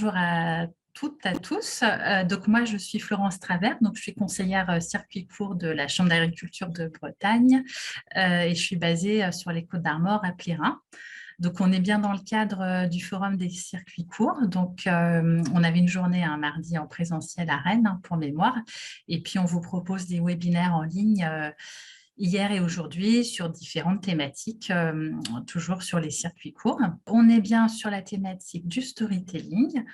Bonjour à toutes, à tous. Donc moi, je suis Florence Travers, donc je suis conseillère circuit court de la Chambre d'agriculture de Bretagne et je suis basée sur les Côtes d'Armor à Plérin. Donc on est bien dans le cadre du forum des circuits courts. Donc on avait une journée un mardi en présentiel à Rennes pour mémoire, et puis on vous propose des webinaires en ligne hier et aujourd'hui sur différentes thématiques, toujours sur les circuits courts. On est bien sur la thématique du storytelling.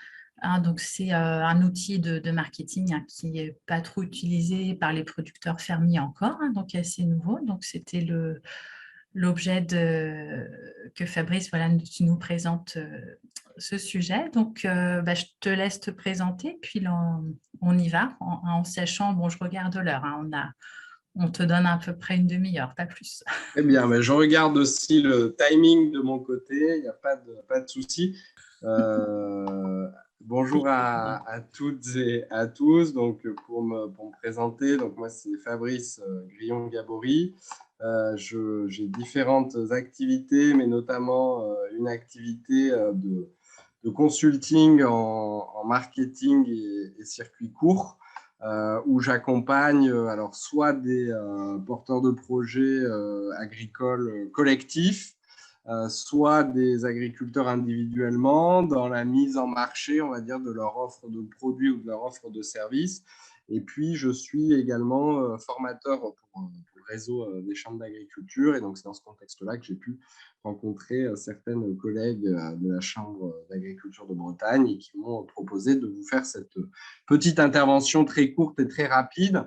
Donc, c'est un outil de marketing qui n'est pas trop utilisé par les producteurs fermiers encore, donc assez nouveau. Donc, c'était l'objet que Fabrice tu nous présentes ce sujet. Donc, je te laisse te présenter, puis on y va en sachant, bon, je regarde l'heure, on te donne à peu près une demi-heure, pas plus. Eh bien, mais je regarde aussi le timing de mon côté, il n'y a pas de souci. Bonjour à toutes et à tous. Donc, pour me présenter, donc moi, c'est Fabrice Grillon-Gabory. J'ai différentes activités, mais notamment une activité de consulting en marketing et circuit court. Où j'accompagne alors soit des porteurs de projets agricoles collectifs, soit des agriculteurs individuellement dans la mise en marché, on va dire, de leur offre de produits ou de leur offre de services. Et puis, je suis également formateur pour le réseau des chambres d'agriculture. Et donc, c'est dans ce contexte-là que j'ai pu rencontrer certaines collègues de la Chambre d'agriculture de Bretagne et qui m'ont proposé de vous faire cette petite intervention très courte et très rapide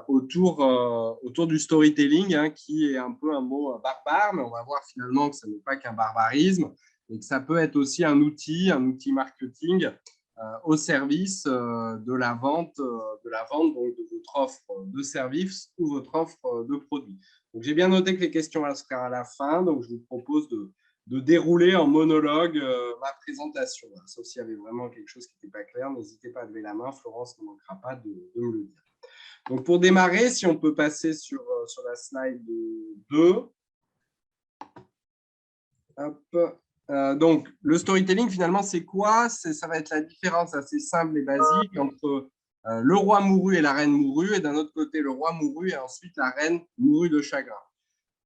autour du storytelling, qui est un peu un mot barbare, mais on va voir finalement que ce n'est pas qu'un barbarisme et que ça peut être aussi un outil marketing au service de la vente donc, de votre offre de service ou votre offre de produit. Donc, j'ai bien noté que les questions seront à la fin, donc je vous propose de dérouler en monologue ma présentation. Sauf s'il y avait vraiment quelque chose qui n'était pas clair, n'hésitez pas à lever la main, Florence ne manquera pas de me le dire. Donc, pour démarrer, si on peut passer sur la slide 2. Hop. Donc, le storytelling, finalement, c'est quoi? Ça va être la différence assez simple et basique entre le roi mouru et la reine mourue, et d'un autre côté, le roi mouru et ensuite la reine mourue de chagrin.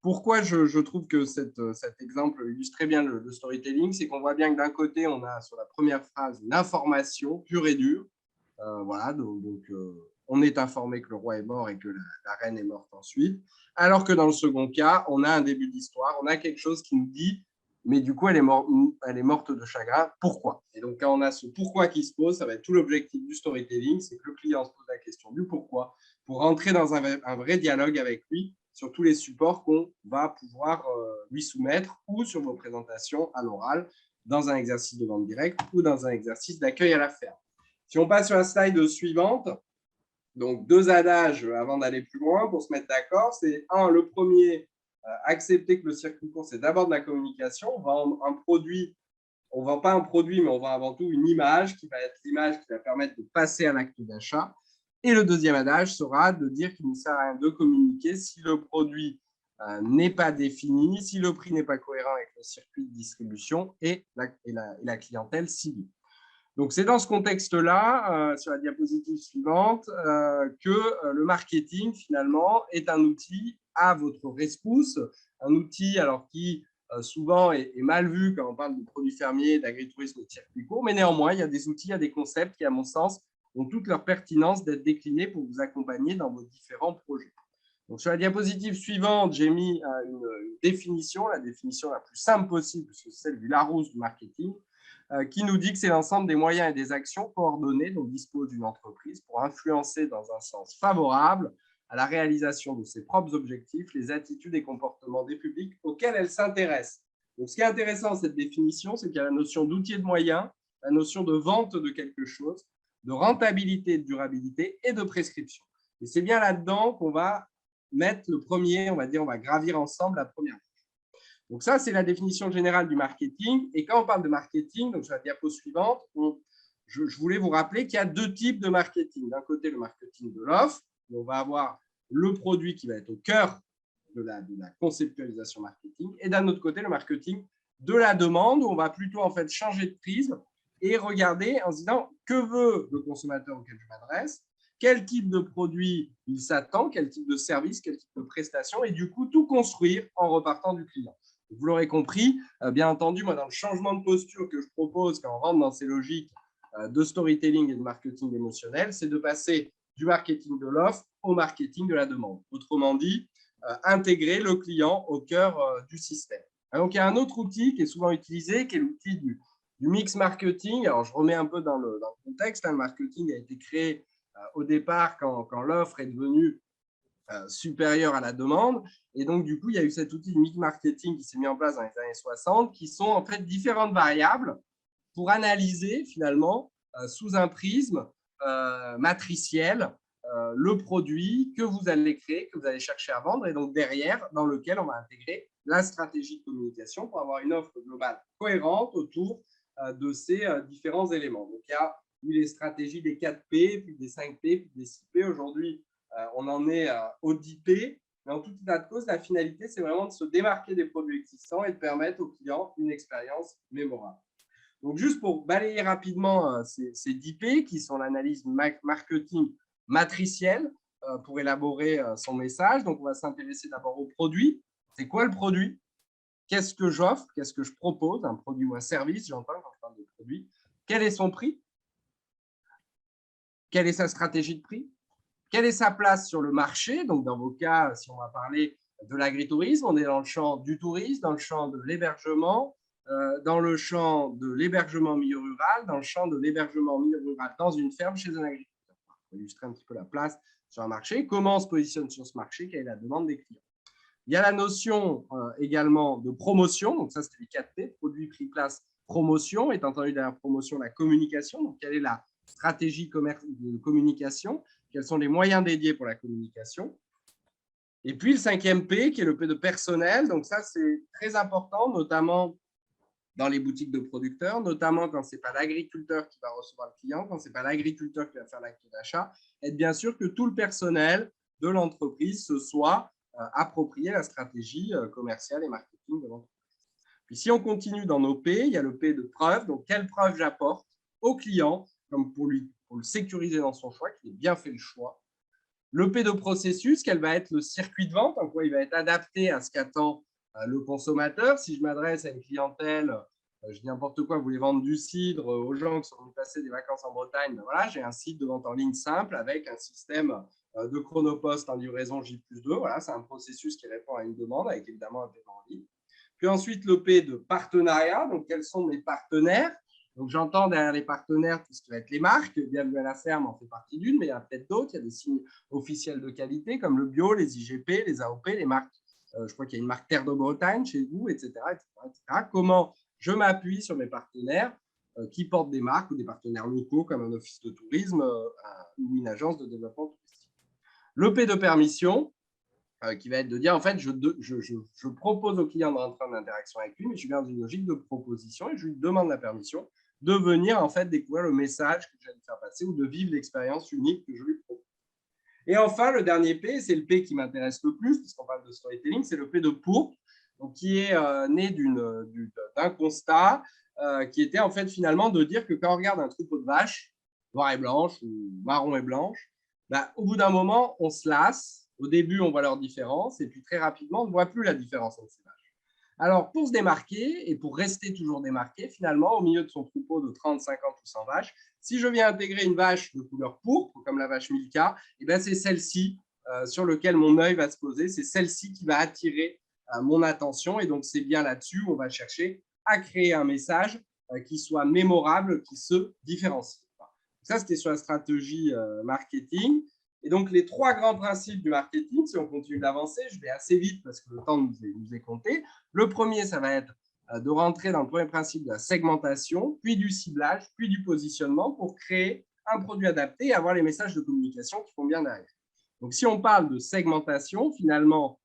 Pourquoi je trouve que cet exemple illustre très bien le storytelling, c'est qu'on voit bien que d'un côté, on a sur la première phrase une information pure et dure. Voilà, donc on est informé que le roi est mort et que la reine est morte ensuite. Alors que dans le second cas, on a un début d'histoire, on a quelque chose qui nous dit, mais du coup, elle est morte de chagrin. Pourquoi? Et donc, quand on a ce pourquoi qui se pose, ça va être tout l'objectif du storytelling, c'est que le client se pose la question du pourquoi pour rentrer dans un vrai dialogue avec lui sur tous les supports qu'on va pouvoir lui soumettre ou sur vos présentations à l'oral, dans un exercice de vente directe ou dans un exercice d'accueil à la ferme. Si on passe sur la slide suivante, donc 2 adages avant d'aller plus loin pour se mettre d'accord. C'est le premier, accepter que le circuit court, c'est d'abord de la communication. On vend un produit, on ne vend pas un produit, mais on vend avant tout une image qui va être l'image qui va permettre de passer à l'acte d'achat. Et le deuxième adage sera de dire qu'il ne sert à rien de communiquer si le produit n'est pas défini, si le prix n'est pas cohérent avec le circuit de distribution et la clientèle cible. Donc, c'est dans ce contexte-là, sur la diapositive suivante, que le marketing, finalement, est un outil à votre rescousse, un outil qui souvent est mal vu quand on parle de produits fermiers, d'agritourisme et de circuits courts, mais néanmoins, il y a des outils, il y a des concepts qui, à mon sens, ont toute leur pertinence d'être déclinés pour vous accompagner dans vos différents projets. Donc, sur la diapositive suivante, j'ai mis une définition, la définition la plus simple possible, c'est celle du Larousse du marketing, qui nous dit que c'est l'ensemble des moyens et des actions coordonnées dont dispose une entreprise pour influencer dans un sens favorable à la réalisation de ses propres objectifs, les attitudes et comportements des publics auxquels elle s'intéresse. Donc, ce qui est intéressant dans cette définition, c'est qu'il y a la notion d'outil et de moyen, la notion de vente de quelque chose, de rentabilité, de durabilité et de prescription. Et c'est bien là-dedans qu'on va mettre le premier, on va gravir ensemble la première. Donc ça, c'est la définition générale du marketing. Et quand on parle de marketing, donc sur la diapo suivante, je voulais vous rappeler qu'il y a 2 types de marketing. D'un côté, le marketing de l'offre, où on va avoir le produit qui va être au cœur de la conceptualisation marketing. Et d'un autre côté, le marketing de la demande, où on va plutôt changer de prise et regarder en se disant que veut le consommateur auquel je m'adresse, quel type de produit il s'attend, quel type de service, quel type de prestation, et du coup, tout construire en repartant du client. Vous l'aurez compris, bien entendu, moi, dans le changement de posture que je propose quand on rentre dans ces logiques de storytelling et de marketing émotionnel, c'est de passer du marketing de l'offre au marketing de la demande. Autrement dit, intégrer le client au cœur du système. Donc, il y a un autre outil qui est souvent utilisé, qui est l'outil du mix marketing. Alors, je remets un peu dans le contexte. Le marketing a été créé au départ quand l'offre est devenue supérieure à la demande. Et donc, du coup, il y a eu cet outil de mix marketing qui s'est mis en place dans les années 60, qui sont en fait différentes variables pour analyser finalement sous un prisme matriciel le produit que vous allez créer, que vous allez chercher à vendre, et donc derrière, dans lequel on va intégrer la stratégie de communication pour avoir une offre globale cohérente autour de ces différents éléments. Donc, il y a eu les stratégies des 4P, puis des 5P, puis des 6P. Aujourd'hui, on en est au 10P. Mais en tout état de cause, la finalité, c'est vraiment de se démarquer des produits existants et de permettre aux clients une expérience mémorable. Donc, juste pour balayer rapidement ces 10P, qui sont l'analyse marketing matricielle pour élaborer son message. Donc, on va s'intéresser d'abord au produit. C'est quoi le produit? Qu'est-ce que j'offre? Qu'est-ce que je propose? Un produit ou un service, j'entends quand je parle de produit. Quel est son prix? Quelle est sa stratégie de prix? Quelle est sa place sur le marché? Donc, dans vos cas, si on va parler de l'agritourisme, on est dans le champ du tourisme, dans le champ de l'hébergement, dans le champ de l'hébergement en milieu rural, dans le champ de l'hébergement en milieu rural, dans une ferme, chez un agriculteur. Pour illustrer un petit peu la place sur un marché, comment on se positionne sur ce marché, quelle est la demande des clients. Il y a la notion également de promotion, donc ça, c'était les 4P, produit, prix, place, promotion, étant entendu derrière promotion, la communication, donc quelle est la stratégie de communication, quels sont les moyens dédiés pour la communication. Et puis le 5e P, qui est le P de personnel, donc ça, c'est très important, notamment dans les boutiques de producteurs, notamment quand ce n'est pas l'agriculteur qui va recevoir le client, quand ce n'est pas l'agriculteur qui va faire l'acte d'achat, être bien sûr que tout le personnel de l'entreprise se soit approprié la stratégie commerciale et marketing de l'entreprise. Puis si on continue dans nos P, il y a le P de preuve, donc quelle preuve j'apporte au client, comme pour le sécuriser dans son choix, qu'il ait bien fait le choix. Le P de processus, quel va être le circuit de vente, en quoi il va être adapté à ce qu'attend le consommateur. Si je m'adresse à une clientèle, je dis n'importe quoi, vous voulez vendre du cidre aux gens qui sont venus passer des vacances en Bretagne, ben voilà, j'ai un site de vente en ligne simple avec un système de chronopost en livraison J+2. Voilà, c'est un processus qui répond à une demande avec évidemment un paiement en ligne. Puis ensuite, le P de partenariat, donc quels sont mes partenaires? Donc, j'entends derrière les partenaires tout ce qui va être les marques. Bienvenue à la ferme en fait partie d'une, mais il y en a peut-être d'autres. Il y a des signes officiels de qualité comme le bio, les IGP, les AOP, les marques. Je crois qu'il y a une marque Terre de Bretagne chez vous, etc. etc. Comment je m'appuie sur mes partenaires qui portent des marques ou des partenaires locaux comme un office de tourisme ou une agence de développement touristique. Le P de permission, qui va être de dire, en fait, je propose au client de rentrer en interaction avec lui, mais je suis dans une logique de proposition et je lui demande la permission de venir, en fait, découvrir le message que je vais lui faire passer ou de vivre l'expérience unique que je lui propose. Et enfin, le dernier P, c'est le P qui m'intéresse le plus, puisqu'on parle de storytelling, c'est le P de pourpre, donc qui est né d'un constat qui était, en fait, finalement, de dire que quand on regarde un troupeau de vaches, noir et blanche ou marron et blanche, bah, au bout d'un moment, on se lasse. Au début, on voit leur différence et puis très rapidement, on ne voit plus la différence entre ces vaches. Alors, pour se démarquer et pour rester toujours démarqué, finalement, au milieu de son troupeau de 30, 50 ou 100 vaches, si je viens intégrer une vache de couleur pourpre, comme la vache Milka, eh ben, c'est celle-ci sur laquelle mon œil va se poser, c'est celle-ci qui va attirer mon attention. Et donc, c'est bien là-dessus où on va chercher à créer un message qui soit mémorable, qui se différencie. Ça, c'était sur la stratégie marketing. Et donc, les 3 grands principes du marketing, si on continue d'avancer, je vais assez vite parce que le temps nous est compté. Le premier, ça va être de rentrer dans le premier principe de la segmentation, puis du ciblage, puis du positionnement pour créer un produit adapté et avoir les messages de communication qui font bien derrière. Donc, si on parle de segmentation, finalement,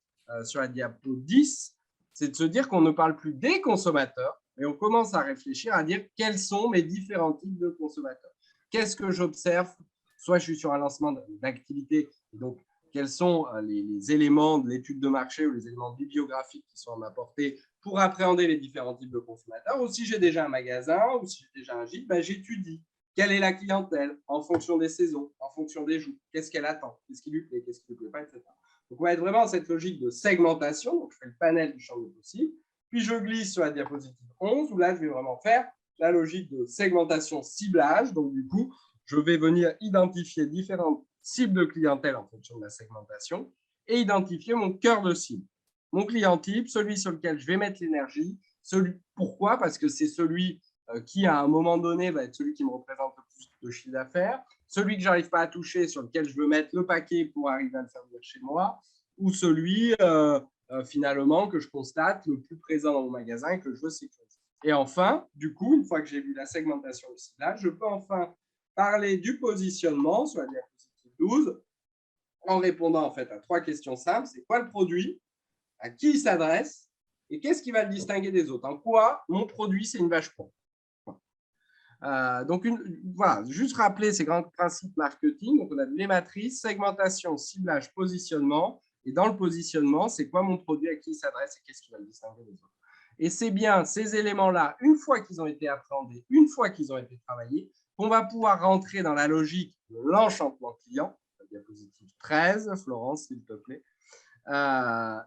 sur la diapo 10, c'est de se dire qu'on ne parle plus des consommateurs, mais on commence à réfléchir à dire quels sont mes différents types de consommateurs. Qu'est-ce que j'observe? Soit je suis sur un lancement d'activité, donc quels sont les éléments de l'étude de marché ou les éléments bibliographiques qui sont à ma portée pour appréhender les différents types de consommateurs. Ou si j'ai déjà un magasin ou si j'ai déjà un gîte, ben, j'étudie quelle est la clientèle en fonction des saisons, en fonction des jours, qu'est-ce qu'elle attend, qu'est-ce qui lui plaît, qu'est-ce qui ne lui plaît pas, etc. Donc, on va être vraiment dans cette logique de segmentation. Donc, je fais le panel du champ des possibles. Puis, je glisse sur la diapositive 11, où là, je vais vraiment faire la logique de segmentation ciblage. Donc, du coup, je vais venir identifier différentes cibles de clientèle en fonction de la segmentation et identifier mon cœur de cible. Mon client type, celui sur lequel je vais mettre l'énergie. Pourquoi? Parce que c'est celui qui, à un moment donné, va être celui qui me représente le plus de chiffre d'affaires, celui que je n'arrive pas à toucher, sur lequel je veux mettre le paquet pour arriver à le faire venir chez moi, ou celui, finalement, que je constate le plus présent dans mon magasin et que je veux sécuriser. Et enfin, du coup, une fois que j'ai vu la segmentation de ciblage, je peux enfin parler du positionnement sur la diapositive 12 en répondant en fait à 3 questions simples. C'est quoi le produit? À qui il s'adresse? Et qu'est-ce qui va le distinguer des autres? En quoi mon produit, c'est une vache pour? Donc, voilà, juste rappeler ces grands principes marketing. Donc, on a les matrices, segmentation, ciblage, positionnement. Et dans le positionnement, c'est quoi mon produit, à qui il s'adresse et qu'est-ce qui va le distinguer des autres? Et c'est bien ces éléments-là, une fois qu'ils ont été appréhendés, une fois qu'ils ont été travaillés, qu'on va pouvoir rentrer dans la logique de l'enchantement client. La diapositive 13, Florence, s'il te plaît. En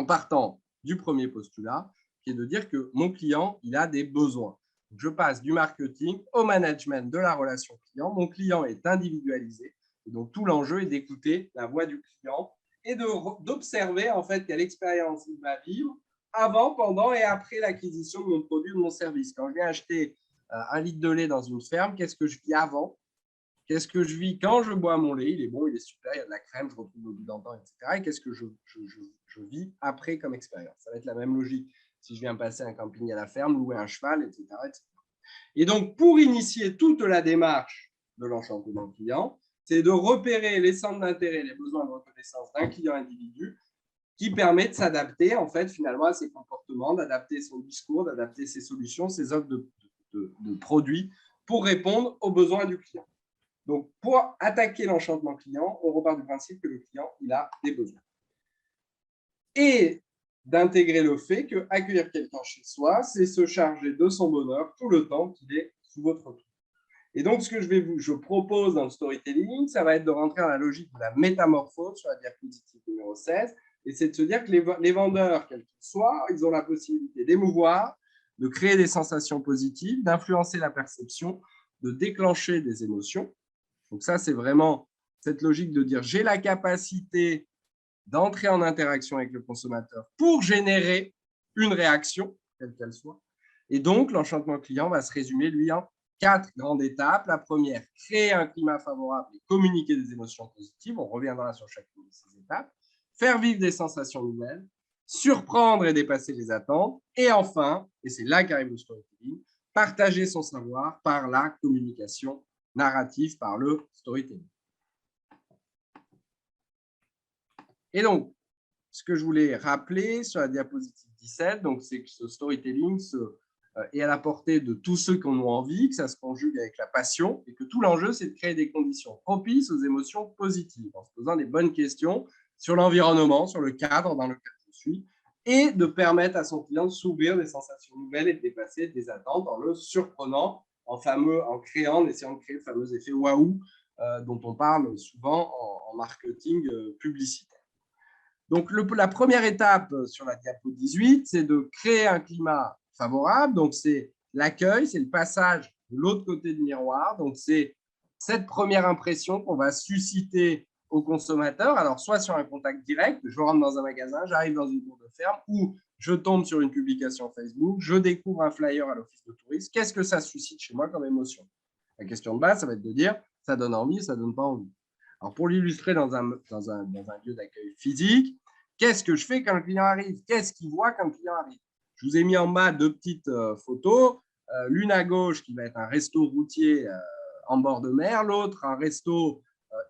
partant du premier postulat, qui est de dire que mon client, il a des besoins. Donc, je passe du marketing au management de la relation client. Mon client est individualisé. Et donc, tout l'enjeu est d'écouter la voix du client et d'observer en fait quelle expérience il va vivre avant, pendant et après l'acquisition de mon produit ou de mon service. Quand je viens acheter 1 litre de lait dans une ferme, qu'est-ce que je vis avant? Qu'est-ce que je vis quand je bois mon lait? Il est bon, il est super, il y a de la crème, je retrouve le goût d'antan, etc. Et qu'est-ce que je vis après comme expérience? Ça va être la même logique si je viens passer un camping à la ferme, louer un cheval, etc. etc. Et donc, pour initier toute la démarche de l'enchantement client, c'est de repérer les centres d'intérêt, les besoins de reconnaissance d'un client individu qui permet de s'adapter en fait finalement à ses comportements, d'adapter son discours, d'adapter ses solutions, ses offres de produits pour répondre aux besoins du client. Donc, pour attaquer l'enchantement client, on repart du principe que le client, il a des besoins. Et d'intégrer le fait qu'accueillir quelqu'un chez soi, c'est se charger de son bonheur tout le temps qu'il est sous votre toit. Et donc, ce que je propose dans le storytelling, ça va être de rentrer dans la logique de la métamorphose sur la diapositive numéro 16, et c'est de se dire que les vendeurs, quels qu'ils soient, ils ont la possibilité d'émouvoir, de créer des sensations positives, d'influencer la perception, de déclencher des émotions. Donc ça, c'est vraiment cette logique de dire j'ai la capacité d'entrer en interaction avec le consommateur pour générer une réaction, quelle qu'elle soit. Et donc, l'enchantement client va se résumer, lui, en 4 grandes étapes. La première, créer un climat favorable et communiquer des émotions positives. On reviendra sur chacune de ces étapes. Faire vivre des sensations nouvelles, surprendre et dépasser les attentes. Et enfin, et c'est là qu'arrive le storytelling, partager son savoir par la communication narrative, par le storytelling. Et donc, ce que je voulais rappeler sur la diapositive 17, c'est que ce storytelling est à la portée de tous ceux qui en ont envie, que ça se conjugue avec la passion, et que tout l'enjeu, c'est de créer des conditions propices aux émotions positives, en se posant des bonnes questions sur l'environnement, sur le cadre dans lequel je suis, et de permettre à son client de s'ouvrir des sensations nouvelles et de dépasser des attentes en le surprenant, en essayant de créer le fameux effet waouh dont on parle souvent en marketing publicitaire. Donc, la première étape sur la diapo 18, c'est de créer un climat favorable. Donc, c'est l'accueil, c'est le passage de l'autre côté du miroir. Donc, c'est cette première impression qu'on va susciter au consommateur. Alors, soit sur un contact direct, je rentre dans un magasin, j'arrive dans une cour de ferme, ou je tombe sur une publication Facebook, je découvre un flyer à l'office de tourisme. Qu'est-ce que ça suscite chez moi comme émotion? La question de base, ça va être de dire, ça donne envie, ça ne donne pas envie. Alors, pour l'illustrer dans un lieu d'accueil physique, qu'est-ce que je fais quand le client arrive? Qu'est-ce qu'il voit quand le client arrive? Je vous ai mis en bas 2 petites photos. L'une à gauche qui va être un resto routier en bord de mer, l'autre un resto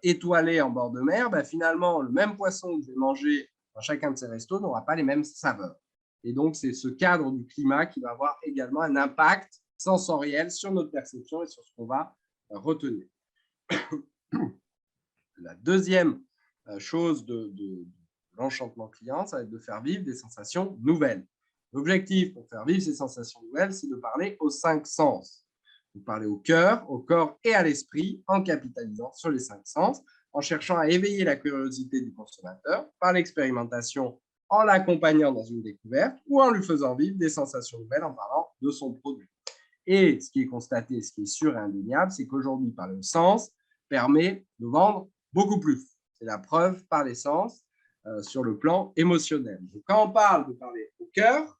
étoilé en bord de mer. Finalement, le même poisson que je vais manger dans chacun de ces restos n'aura pas les mêmes saveurs. Et donc, c'est ce cadre du climat qui va avoir également un impact sensoriel sur notre perception et sur ce qu'on va retenir. La deuxième chose de l'enchantement client, ça va être de faire vivre des sensations nouvelles. L'objectif pour faire vivre ces sensations nouvelles, c'est de parler aux 5 sens. Vous parlez au cœur, au corps et à l'esprit en capitalisant sur les 5 sens, en cherchant à éveiller la curiosité du consommateur par l'expérimentation, en l'accompagnant dans une découverte ou en lui faisant vivre des sensations nouvelles en parlant de son produit. Et ce qui est constaté, ce qui est sûr et indéniable, c'est qu'aujourd'hui, parler au sens permet de vendre beaucoup plus. C'est la preuve par les sens sur le plan émotionnel. Donc, quand on parle de parler au cœur,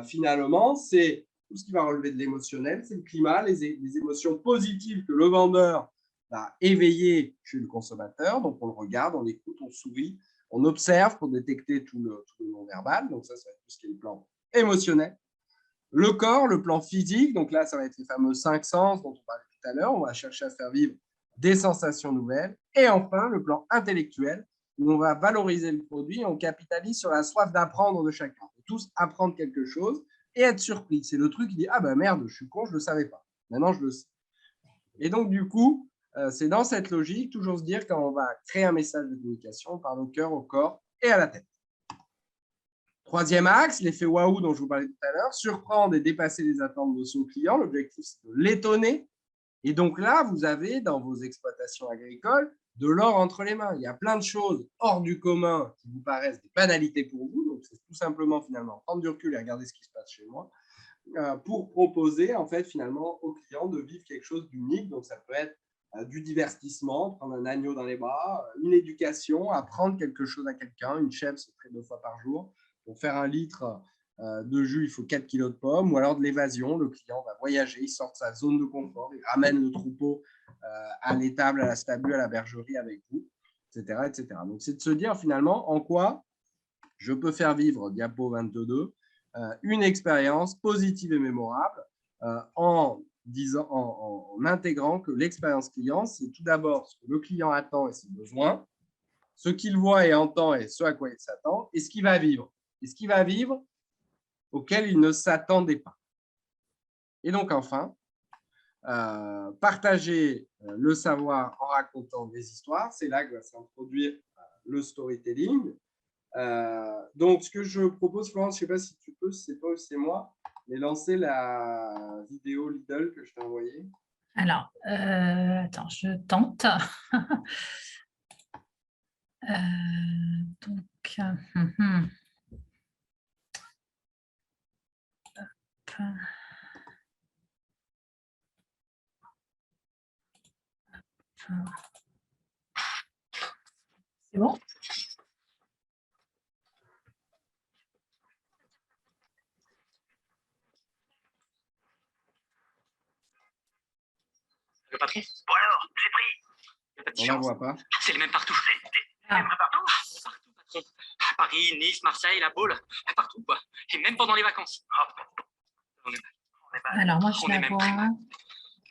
finalement, c'est tout ce qui va relever de l'émotionnel, c'est le climat, les émotions positives que le vendeur va éveiller chez le consommateur. Donc, on le regarde, on l'écoute, on sourit, on observe pour détecter tout le non-verbal. Donc, ça va être tout ce qui est le plan émotionnel. Le corps, le plan physique, donc là, ça va être les fameux 5 sens dont on parlait tout à l'heure. On va chercher à faire vivre des sensations nouvelles. Et enfin, le plan intellectuel, où on va valoriser le produit et on capitalise sur la soif d'apprendre de chacun. On peut tous apprendre quelque chose et être surpris. C'est le truc qui dit « Ah ben merde, je suis con, je ne le savais pas. Maintenant, je le sais. » Et donc, du coup, c'est dans cette logique, toujours se dire quand on va créer un message de communication, on parle au cœur, au corps et à la tête. Troisième axe, l'effet waouh dont je vous parlais tout à l'heure, surprendre et dépasser les attentes de son client. L'objectif, c'est de l'étonner. Et donc là, vous avez dans vos exploitations agricoles de l'or entre les mains. Il y a plein de choses hors du commun qui vous paraissent des banalités pour vous. Donc, c'est tout simplement finalement prendre du recul et regarder ce qui se passe chez moi pour proposer en fait finalement aux clients de vivre quelque chose d'unique. Donc, ça peut être du divertissement, prendre un agneau dans les bras, une éducation, apprendre quelque chose à quelqu'un. Une chèvre se traite 2 fois par jour. Pour faire 1 litre de jus, il faut 4 kilos de pommes, ou alors de l'évasion. Le client va voyager, il sort de sa zone de confort, il ramène le troupeau à l'étable, à la stabule, à la bergerie avec vous, etc. etc. Donc, c'est de se dire finalement en quoi je peux faire vivre, diapo 22, une expérience positive et mémorable en intégrant que l'expérience client, c'est tout d'abord ce que le client attend et ses besoins, ce qu'il voit et entend et ce à quoi il s'attend, et ce qu'il va vivre. Et ce qu'il va vivre auquel il ne s'attendait pas. Et donc, enfin, partager le savoir en racontant des histoires, c'est là que va s'introduire le storytelling. Donc, ce que je propose, Florence, je ne sais pas si tu peux, si c'est toi ou si c'est moi, mais lancer la vidéo Lidl que je t'ai envoyée. Alors, attends, je tente. Donc, c'est bon? Le patron. Bon alors, j'ai pris. Il n'y a pas de On la différence. voit pas. C'est les mêmes partout. Les mêmes partout. Partout, patron. À Paris, Nice, Marseille, La Baule. Partout, quoi. Et même pendant les vacances. On est mal. Alors, moi, je On est la même vois. très mal.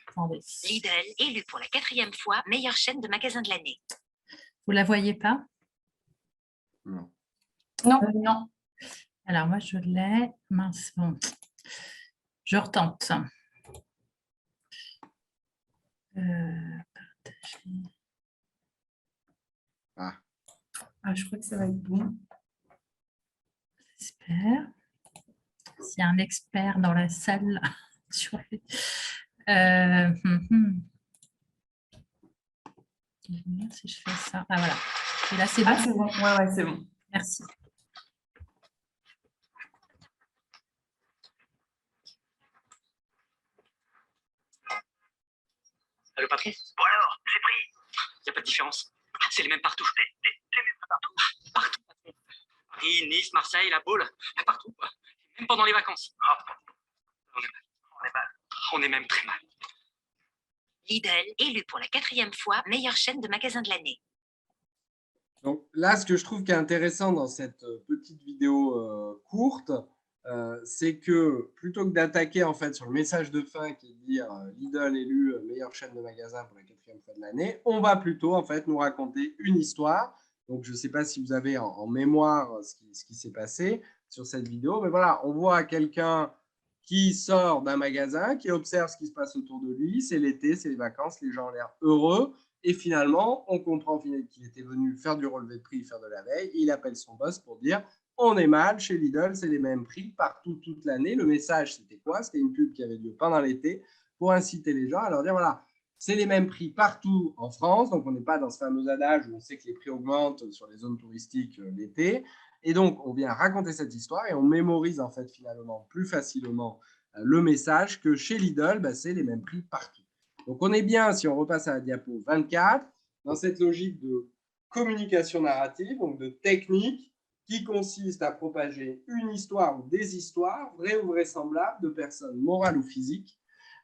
Attendez. Lidl, élu pour la 4e fois meilleure chaîne de magasins de l'année. Vous la voyez pas? Non. Non. Non. Alors, moi, je l'ai. Mince, bon. Je retente. Partager. Ah. Ah, je crois que ça va être bon. J'espère. S'il y a un expert dans la salle. Si je fais ça. Ah, voilà. Et là, c'est bon. Ah, c'est bon. Ouais, c'est bon. Merci. Le patron. Bon alors, j'ai pris. Il n'y a pas de différence. C'est les mêmes partout. Les mêmes partout. Partout, patron. Paris, Nice, Marseille, La Baule. Partout, quoi. Et même pendant les vacances. On est mal. On est même très mal. Lidl, élu pour la 4e fois meilleure chaîne de magasins de l'année. Donc là, ce que je trouve qui est intéressant dans cette petite vidéo courte, c'est que plutôt que d'attaquer en fait sur le message de fin qui est de dire Lidl élu meilleure chaîne de magasins pour la 4e fois de l'année, on va plutôt en fait nous raconter une histoire. Donc je ne sais pas si vous avez en mémoire ce qui s'est passé sur cette vidéo, mais voilà, on voit quelqu'un qui sort d'un magasin, qui observe ce qui se passe autour de lui. C'est l'été, c'est les vacances, les gens ont l'air heureux. Et finalement, on comprend qu'il était venu faire du relevé de prix, faire de la veille. Et il appelle son boss pour dire « On est mal, chez Lidl, c'est les mêmes prix partout, toute l'année. » Le message, c'était quoi? C'était une pub qui avait lieu pendant l'été pour inciter les gens à leur dire « Voilà, c'est les mêmes prix partout en France. » Donc, on n'est pas dans ce fameux adage où on sait que les prix augmentent sur les zones touristiques l'été. Et donc, on vient raconter cette histoire et on mémorise en fait finalement plus facilement le message que chez Lidl, c'est les mêmes prix partout. Donc, on est bien, si on repasse à la diapo 24, dans cette logique de communication narrative, donc de technique qui consiste à propager une histoire ou des histoires, vraies ou vraisemblables, de personnes morales ou physiques,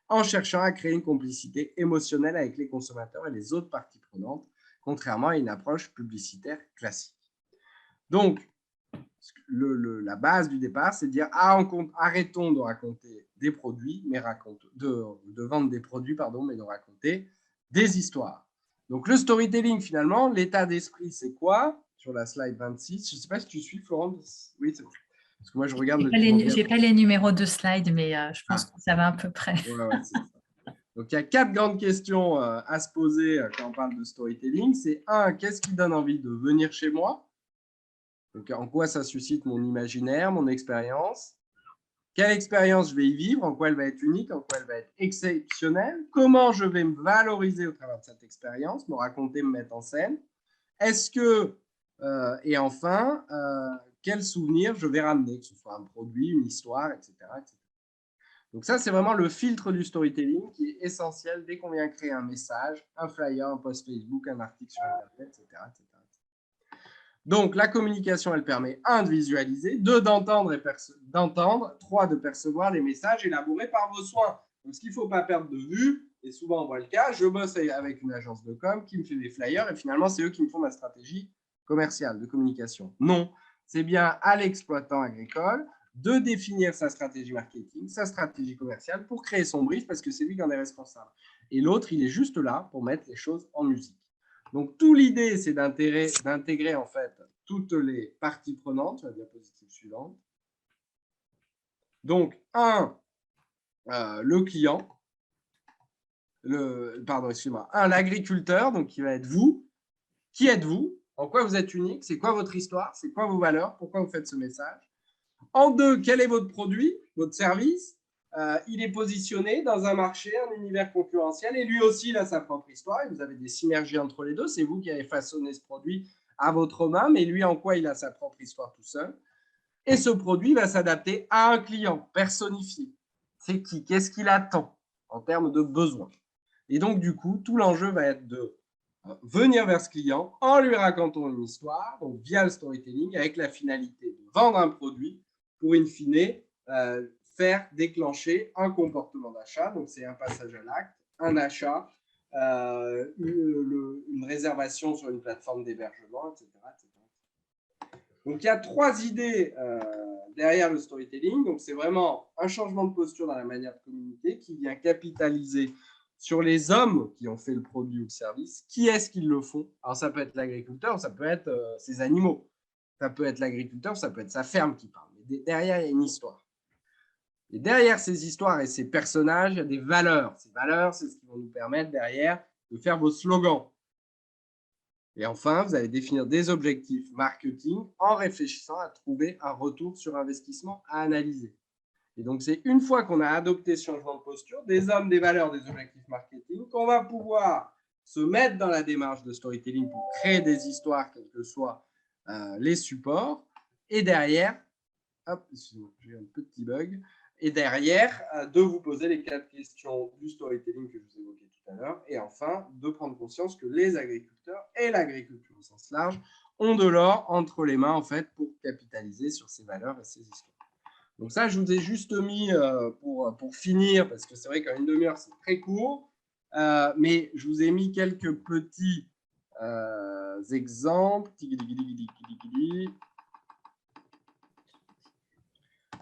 en cherchant à créer une complicité émotionnelle avec les consommateurs et les autres parties prenantes, contrairement à une approche publicitaire classique. Donc, la base du départ, c'est de dire arrêtons de raconter des produits, mais de vendre des produits, mais de raconter des histoires. Donc, le storytelling, finalement, l'état d'esprit, c'est quoi? Sur la slide 26, je ne sais pas si tu suis, Florence. Oui, c'est bon. Parce que moi, je regarde Je n'ai pas les numéros de slides, mais je pense que ça va à peu près. Ouais, c'est ça. Donc, il y a 4 grandes questions à se poser quand on parle de storytelling. C'est 1, qu'est-ce qui donne envie de venir chez moi? Donc, en quoi ça suscite mon imaginaire, mon expérience? Quelle expérience je vais y vivre? En quoi elle va être unique? En quoi elle va être exceptionnelle? Comment je vais me valoriser au travers de cette expérience, me raconter, me mettre en scène? Est-ce que, et enfin, quel souvenir je vais ramener, que ce soit un produit, une histoire, etc. etc. Donc ça, c'est vraiment le filtre du storytelling qui est essentiel dès qu'on vient créer un message, un flyer, un post Facebook, un article sur Internet, etc. etc. Donc, la communication, elle permet 1, de visualiser, 2, d'entendre, 3, de percevoir les messages élaborés par vos soins. Donc, ce qu'il ne faut pas perdre de vue, et souvent on voit le cas, je bosse avec une agence de com qui me fait des flyers et finalement, c'est eux qui me font ma stratégie commerciale de communication. Non, c'est bien à l'exploitant agricole de définir sa stratégie marketing, sa stratégie commerciale pour créer son brief parce que c'est lui qui en est responsable. Et l'autre, il est juste là pour mettre les choses en musique. Donc, toute l'idée, c'est d'intégrer en fait toutes les parties prenantes sur la diapositive suivante. Donc, le client, l'agriculteur, donc qui va être vous. Qui êtes-vous? En quoi vous êtes unique? C'est quoi votre histoire? C'est quoi vos valeurs? Pourquoi vous faites ce message? En 2, quel est votre produit, votre service? Il est positionné dans un marché, un univers concurrentiel, et lui aussi, il a sa propre histoire, et vous avez des synergies entre les deux. C'est vous qui avez façonné ce produit à votre main, mais lui, en quoi il a sa propre histoire tout seul? Et ce produit va s'adapter à un client personnifié. C'est qui? Qu'est-ce qu'il attend en termes de besoins? Et donc, du coup, tout l'enjeu va être de venir vers ce client en lui racontant une histoire, donc via le storytelling, avec la finalité de vendre un produit pour, in fine, faire déclencher un comportement d'achat. Donc, c'est un passage à l'acte, un achat, une réservation sur une plateforme d'hébergement, etc., etc. Donc, il y a 3 idées derrière le storytelling. Donc, c'est vraiment un changement de posture dans la manière de communiquer qui vient capitaliser sur les hommes qui ont fait le produit ou le service. Qui est-ce qu'ils le font? Alors, ça peut être l'agriculteur, ça peut être ses animaux. Ça peut être l'agriculteur, ça peut être sa ferme qui parle. Mais derrière, il y a une histoire. Et derrière ces histoires et ces personnages, il y a des valeurs. Ces valeurs, c'est ce qui va nous permettre derrière de faire vos slogans. Et enfin, vous allez définir des objectifs marketing en réfléchissant à trouver un retour sur investissement à analyser. Et donc, c'est une fois qu'on a adopté ce changement de posture, des hommes, des valeurs, des objectifs marketing, qu'on va pouvoir se mettre dans la démarche de storytelling pour créer des histoires, quels que soient les supports. Et derrière, hop, excusez-moi, j'ai un petit bug. Et derrière, de vous poser les 4 questions du storytelling que je vous évoquais tout à l'heure. Et enfin, de prendre conscience que les agriculteurs et l'agriculture au sens large ont de l'or entre les mains en fait, pour capitaliser sur ces valeurs et ces histoires. Donc ça, je vous ai juste mis pour finir, parce que c'est vrai qu'en une demi-heure, c'est très court, mais je vous ai mis quelques petits exemples.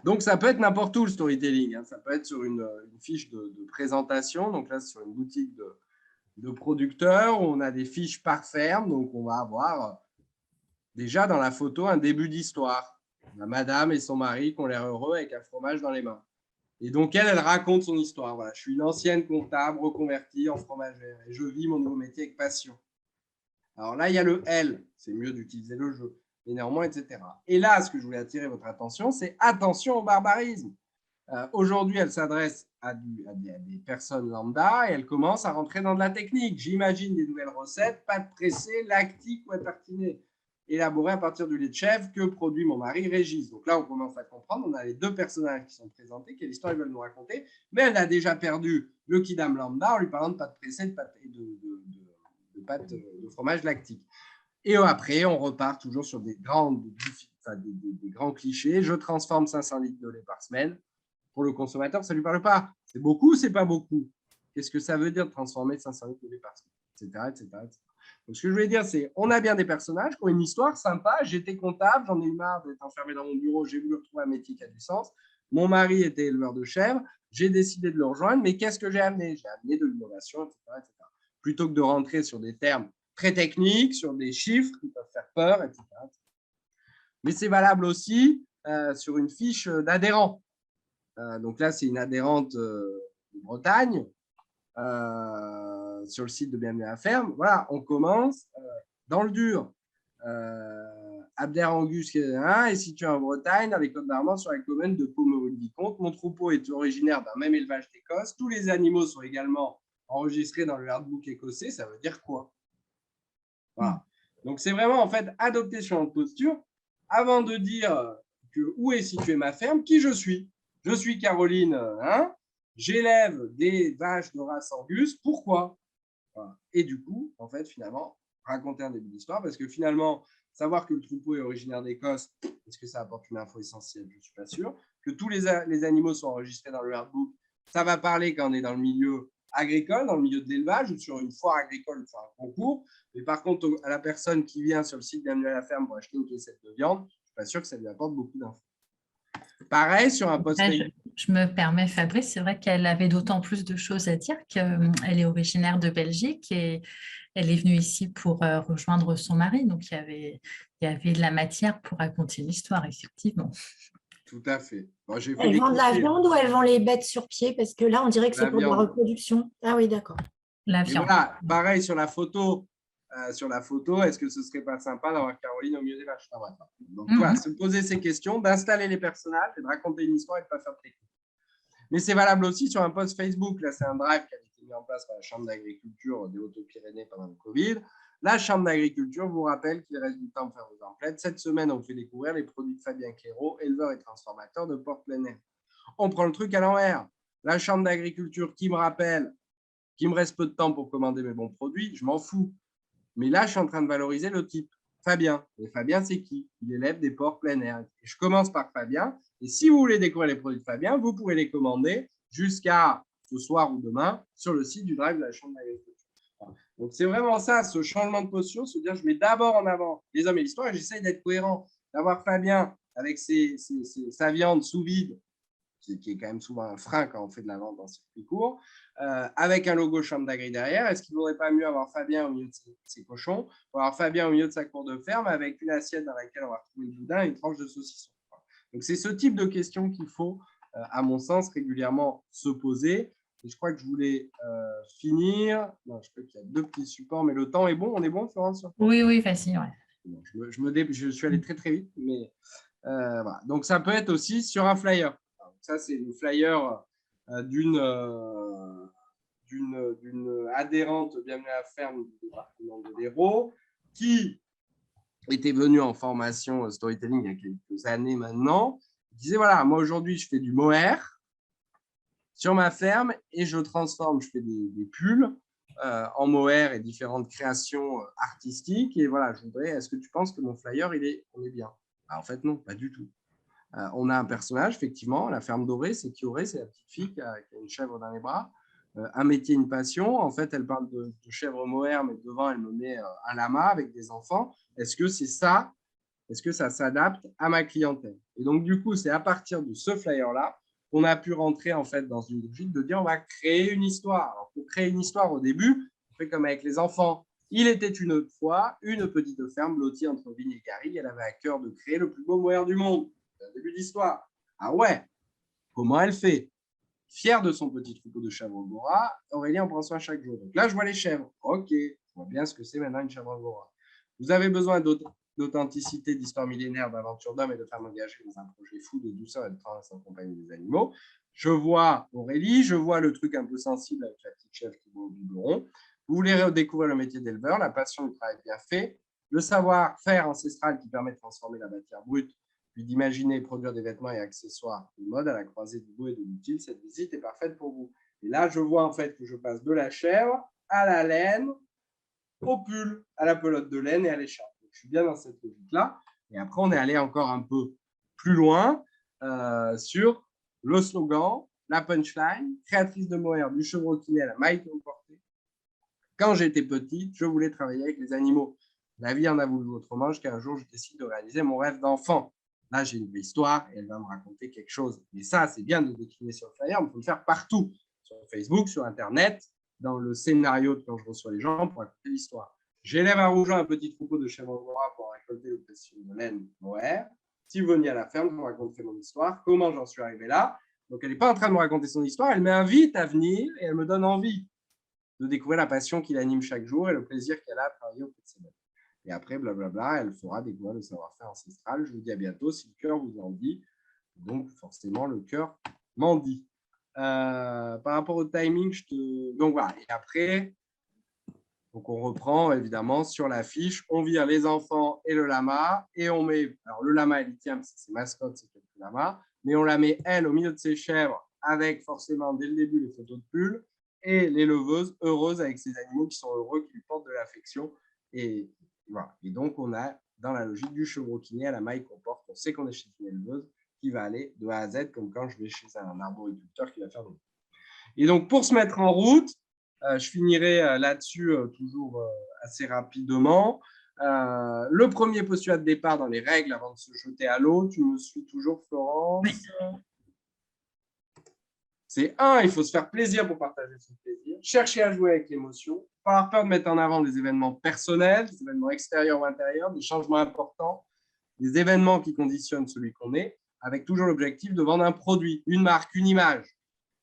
Donc, ça peut être n'importe où le storytelling. Hein. Ça peut être sur une fiche de présentation. Donc là, sur une boutique de producteurs, où on a des fiches par ferme. Donc, on va avoir déjà dans la photo un début d'histoire. La madame et son mari qui ont l'air heureux avec un fromage dans les mains. Et donc, elle raconte son histoire. Voilà, je suis une ancienne comptable reconvertie en fromagère et je vis mon nouveau métier avec passion. Alors là, il y a le « elle », c'est mieux d'utiliser le « je », mais néanmoins, etc. Et là, ce que je voulais attirer votre attention, c'est attention au barbarisme. Aujourd'hui, elle s'adresse à des personnes lambda et elle commence à rentrer dans de la technique. J'imagine des nouvelles recettes, pâte pressée, lactique ou à tartiner, élaborées à partir du lait de chèvre que produit mon mari Régis. Donc là, on commence à comprendre. On a les deux personnages qui sont présentés, quelle histoire ils veulent nous raconter. Mais elle a déjà perdu le kidam lambda en lui parlant de pâte pressée de pâte de fromage lactique. Et après, on repart toujours sur des grands clichés. Je transforme 500 litres de lait par semaine. Pour le consommateur, ça ne lui parle pas. C'est beaucoup ou c'est pas beaucoup? Qu'est-ce que ça veut dire de transformer 500 litres de lait par semaine, etc. Donc, ce que je voulais dire, c'est on a bien des personnages qui ont une histoire sympa. J'étais comptable, j'en ai eu marre d'être enfermé dans mon bureau, j'ai voulu retrouver un métier qui a du sens. Mon mari était éleveur de chèvres, j'ai décidé de le rejoindre, mais qu'est-ce que j'ai amené? J'ai amené de l'innovation, etc. Plutôt que de rentrer sur des termes très techniques, sur des chiffres qui peuvent faire peur, etc. Mais c'est valable aussi sur une fiche d'adhérent. Donc là, c'est une adhérente de Bretagne sur le site de Bienvenue à la ferme. Voilà, on commence dans le dur. Abder-Angus est situé en Bretagne, dans les Côtes-d'Armor, sur la commune de Pommery-le-Vicomte. Mon troupeau est originaire d'un même élevage d'Écosse. Tous les animaux sont également enregistrés dans le Herdbook écossais. Ça veut dire quoi? Voilà. Donc, c'est vraiment, en fait, adopter sur notre posture avant de dire où est située ma ferme, qui je suis. Je suis Caroline, j'élève des vaches de race Angus. Pourquoi? Voilà. Et du coup, en fait, finalement, raconter un début d'histoire, parce que finalement, savoir que le troupeau est originaire d'Écosse, est-ce que ça apporte une info essentielle? Je ne suis pas sûr. Que tous les animaux sont enregistrés dans le Herdbook, ça va parler quand on est dans le milieu agricole, dans le milieu de l'élevage, ou sur une foire agricole, sur un concours. Mais par contre, à la personne qui vient sur le site Bienvenue à la ferme pour acheter une caissette de viande, je ne suis pas sûr que ça lui apporte beaucoup d'infos. Pareil, sur un post Facebook. Je me permets, Fabrice, c'est vrai qu'elle avait d'autant plus de choses à dire qu'elle est originaire de Belgique et elle est venue ici pour rejoindre son mari. Donc, il y avait de la matière pour raconter l'histoire, effectivement. Tout à fait. Bon, elles vendent la viande ou elles vendent les bêtes sur pied? Parce que là, on dirait que c'est pour la reproduction. Ah oui, d'accord. La viande. Voilà, pareil sur la photo. Est-ce que ce ne serait pas sympa d'avoir Caroline au milieu des vaches? Donc, voilà, se poser ces questions, d'installer les personnages et de raconter une histoire et de ne pas faire de technique. Mais c'est valable aussi sur un post Facebook. Là, c'est un drive qui a été mis en place par la Chambre d'agriculture des Hautes-Pyrénées pendant le Covid. La Chambre d'agriculture vous rappelle qu'il reste du temps pour faire vos emplettes. Cette semaine, on vous fait découvrir les produits de Fabien Clairaut, éleveur et transformateur de porc plein air. On prend le truc à l'envers. La Chambre d'agriculture qui me rappelle qu'il me reste peu de temps pour commander mes bons produits, je m'en fous. Mais là, je suis en train de valoriser le type Fabien. Et Fabien, c'est qui? Il élève des porcs plein air. Et je commence par Fabien. Et si vous voulez découvrir les produits de Fabien, vous pouvez les commander jusqu'à ce soir ou demain sur le site du drive de la Chambre d'agriculture. Donc, c'est vraiment ça, ce changement de posture, se dire je mets d'abord en avant les hommes et l'histoire et j'essaye d'être cohérent, d'avoir Fabien avec sa viande sous vide, qui est quand même souvent un frein quand on fait de la vente en circuit court, avec un logo Chambre d'agri derrière. Est-ce qu'il ne vaudrait pas mieux avoir Fabien au milieu de ses cochons, ou avoir Fabien au milieu de sa cour de ferme avec une assiette dans laquelle on va retrouver le boudin et une tranche de saucisson? Donc, c'est ce type de questions qu'il faut, à mon sens, régulièrement se poser. Et je crois que je voulais finir. Non, je crois qu'il y a deux petits supports, mais le temps est bon. On est bon, Florence? Oui, facile. Ouais. Bon, je suis allé très, très vite. Mais, voilà. Donc, ça peut être aussi sur un flyer. Alors, ça, c'est le flyer d'une adhérente Bienvenue à la ferme du département de l'Hérault qui était venue en formation storytelling il y a quelques années maintenant. Il disait, voilà, moi aujourd'hui, je fais du mohair sur ma ferme et je transforme, je fais des pulls en mohair et différentes créations artistiques. Et voilà, je voudrais, est-ce que tu penses que mon flyer, on est bien? En fait, non, pas du tout. On a un personnage, effectivement, la ferme dorée, c'est Kioré, c'est la petite fille qui a une chèvre dans les bras. Un métier, une passion. En fait, elle parle de chèvre mohair, mais devant, elle me met un lama avec des enfants. Est-ce que c'est ça? Est-ce que ça s'adapte à ma clientèle? Et donc, du coup, c'est à partir de ce flyer-là qu'on a pu rentrer en fait dans une logique de dire on va créer une histoire. Alors, pour créer une histoire au début, on fait comme avec les enfants. Il était une fois une petite ferme blottie entre Vigne et Garrigue. Elle avait à cœur de créer le plus beau mohair du monde. C'est un début d'histoire. Ah ouais, comment elle fait? fier de son petit troupeau de chèvres angora. Aurélie en prend soin chaque jour. Donc là, je vois les chèvres. OK, je vois bien ce que c'est maintenant une chèvre angora. Vous avez besoin d'authenticité, d'histoire millénaire, d'aventure d'hommes et de femmes engagées dans un projet fou de douceur et de tendresse en compagnie des animaux. Je vois Aurélie, je vois le truc un peu sensible avec la petite chèvre qui va au biberon. Vous voulez redécouvrir le métier d'éleveur, la passion du travail bien fait, le savoir-faire ancestral qui permet de transformer la matière brute, puis d'imaginer et produire des vêtements et accessoires de mode à la croisée du beau et de l'utile. Cette visite est parfaite pour vous. Et là, je vois en fait que je passe de la chèvre à la laine, au pull, à la pelote de laine et à l'écharpe. Je suis bien dans cette logique-là. Et après, on est allé encore un peu plus loin sur le slogan, la punchline, créatrice de mohair, du chevreauquinet à la maille comportée. Quand j'étais petite, je voulais travailler avec les animaux. La vie en a voulu autrement jusqu'à un jour, je décide de réaliser mon rêve d'enfant. Là, j'ai une vraie histoire et elle va me raconter quelque chose. Et ça, c'est bien de décliner sur le flyer, mais il faut le faire partout, sur Facebook, sur Internet, dans le scénario de quand je reçois les gens pour raconter l'histoire. J'élève à Rougeant un petit troupeau de chèvres angora pour récolter le précieux de laine mohair. Si vous veniez à la ferme, je vous raconterai mon histoire, comment j'en suis arrivé là. Donc, elle n'est pas en train de me raconter son histoire, elle m'invite à venir et elle me donne envie de découvrir la passion qui l'anime chaque jour et le plaisir qu'elle a à travailler auprès de ses bêtes. Et après, blablabla, elle fera découvrir le savoir-faire ancestral. Je vous dis à bientôt si le cœur vous en dit. Donc, forcément, le cœur m'en dit. Par rapport au timing, donc voilà. Et après, donc on reprend évidemment sur la fiche. On vire les enfants et le lama. Et on met, alors le lama, elle y tient parce que c'est mascotte, c'est quelques lamas. Mais on la met, elle, au milieu de ses chèvres avec forcément dès le début les photos de pull et l'éleveuses heureuses avec ces animaux qui sont heureux, qui lui portent de l'affection. Et voilà. Et donc, on a dans la logique du chevreauquinet à la maille qu'on porte, on sait qu'on est chez une éleveuse qui va aller de A à Z, comme quand je vais chez un arboriculteur qui va faire des. Et donc, pour se mettre en route, je finirai là-dessus toujours assez rapidement. Le premier postulat de départ dans les règles avant de se jeter à l'eau, tu me suis toujours, Florence? Oui. C'est il faut se faire plaisir pour partager son plaisir, chercher à jouer avec l'émotion, pas avoir peur de mettre en avant des événements personnels, des événements extérieurs ou intérieurs, des changements importants, des événements qui conditionnent celui qu'on est, avec toujours l'objectif de vendre un produit, une marque, une image,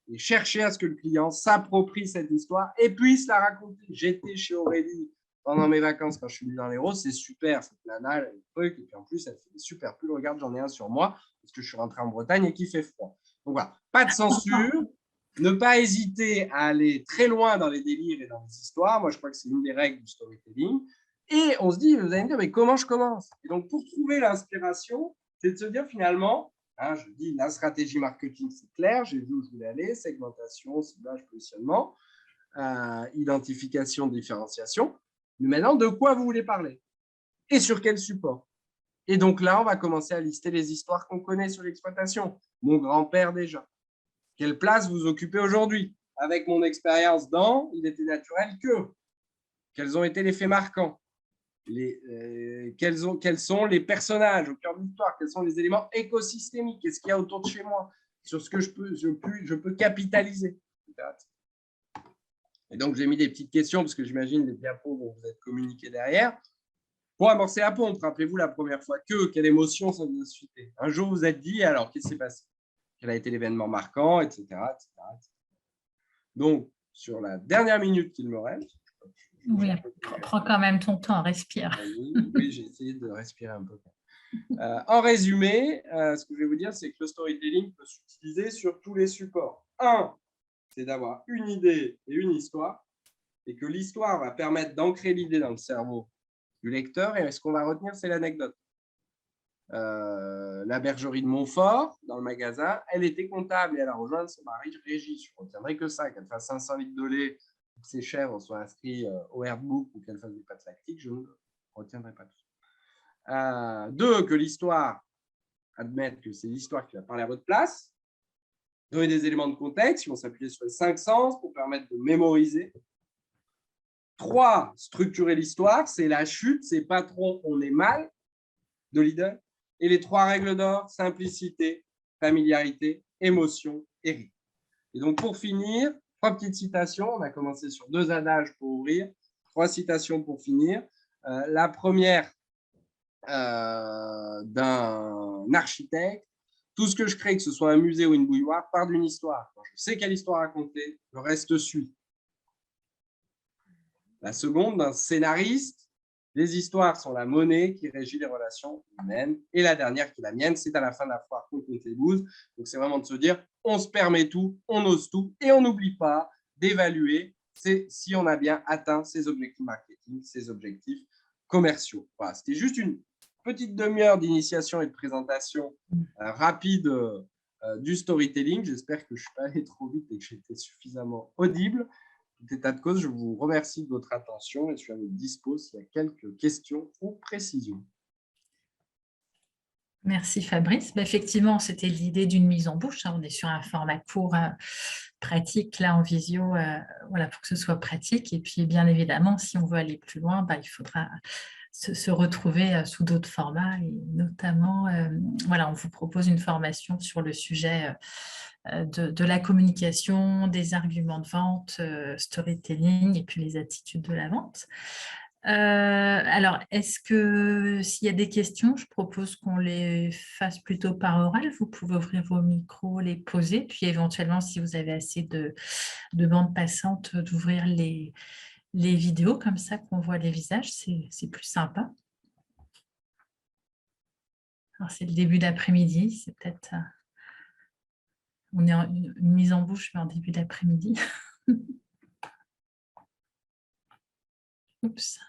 et chercher à ce que le client s'approprie cette histoire et puisse la raconter. J'étais chez Aurélie pendant mes vacances quand je suis venu dans l'Hérault, c'est super, cette nana, elle a des trucs, et puis en plus, elle fait des super pulls. Regarde, j'en ai un sur moi, parce que je suis rentré en Bretagne et qu'il fait froid. Donc voilà, pas de censure, ne pas hésiter à aller très loin dans les délires et dans les histoires. Moi, je crois que c'est une des règles du storytelling. Et on se dit, vous allez me dire, mais comment je commence? Et donc, pour trouver l'inspiration, c'est de se dire finalement, je dis la stratégie marketing, c'est clair, j'ai vu où je voulais aller, segmentation, ciblage, positionnement, identification, différenciation. Mais maintenant, de quoi vous voulez parler? Et sur quel support? Et donc là, on va commencer à lister les histoires qu'on connaît sur l'exploitation. Mon grand-père déjà. Quelle place vous occupez aujourd'hui? Avec mon expérience dans Il était naturel que. Quels ont été les faits marquants? Quels sont les personnages au cœur de l'histoire? Quels sont les éléments écosystémiques? Qu'est-ce qu'il y a autour de chez moi? Sur ce que je peux capitaliser. Et donc, j'ai mis des petites questions parce que j'imagine les diapos vont vous être communiqués derrière. Pour amorcer la pompe, rappelez-vous la première fois quelle émotion ça vous a suscité? Un jour, vous êtes dit, alors, qu'est-ce qui s'est passé? Quel a été l'événement marquant, etc., etc., etc. Donc, sur la dernière minute qu'il me reste. Oui, prends quand même ton temps, respire. Oui, j'ai essayé de respirer un peu. En résumé, ce que je vais vous dire, c'est que le storytelling peut s'utiliser sur tous les supports. C'est d'avoir une idée et une histoire, et que l'histoire va permettre d'ancrer l'idée dans le cerveau du lecteur, et ce qu'on va retenir, c'est l'anecdote. La bergerie de Montfort, dans le magasin, elle était comptable et elle a rejoint son mari Régis. Je ne retiendrai que ça, qu'elle fasse 500 litres de lait, que ses chèvres soient inscrits au Herdbook ou qu'elle fasse des pâtes lactiques, je ne retiendrai pas tout. 2, que l'histoire, admettre que c'est l'histoire qui va parler à votre place. Donner des éléments de contexte, ils vont s'appuyer sur les 5 sens pour permettre de mémoriser. 3, structurer l'histoire, c'est la chute, c'est patron, on est mal de leader. Et les 3 règles d'or, simplicité, familiarité, émotion et rythme. Et donc, pour finir, 3 petites citations. On a commencé sur 2 adages pour ouvrir. 3 citations pour finir. La première d'un architecte Tout ce que je crée, que ce soit un musée ou une bouilloire, part d'une histoire. Quand je sais quelle histoire raconter, le reste suit. La seconde, d'un scénariste, les histoires sont la monnaie qui régit les relations humaines. Et la dernière, qui est la mienne, c'est à la fin de la foire qu'on compte les bouses. Donc, c'est vraiment de se dire, on se permet tout, on ose tout, et on n'oublie pas d'évaluer si on a bien atteint ses objectifs marketing, ses objectifs commerciaux. Voilà, c'était juste une petite demi-heure d'initiation et de présentation rapide du storytelling. J'espère que je ne suis pas allé trop vite et que j'étais suffisamment audible. Tout état de cause, je vous remercie de votre attention et je suis à votre dispo s'il y a quelques questions ou précisions. Merci Fabrice. Effectivement, c'était l'idée d'une mise en bouche. On est sur un format court, pratique, là en visio, voilà, pour que ce soit pratique. Et puis, bien évidemment, si on veut aller plus loin, il faudra se retrouver sous d'autres formats. Et notamment, voilà, on vous propose une formation sur le sujet de la communication, des arguments de vente, storytelling et puis les attitudes de la vente. Alors, est-ce que s'il y a des questions, je propose qu'on les fasse plutôt par oral. Vous pouvez ouvrir vos micros, les poser, puis éventuellement, si vous avez assez de bandes passantes, d'ouvrir les vidéos, comme ça qu'on voit les visages, c'est plus sympa. Alors, c'est le début d'après-midi, c'est peut-être... on est en une mise en bouche, mais en début d'après-midi. Oups.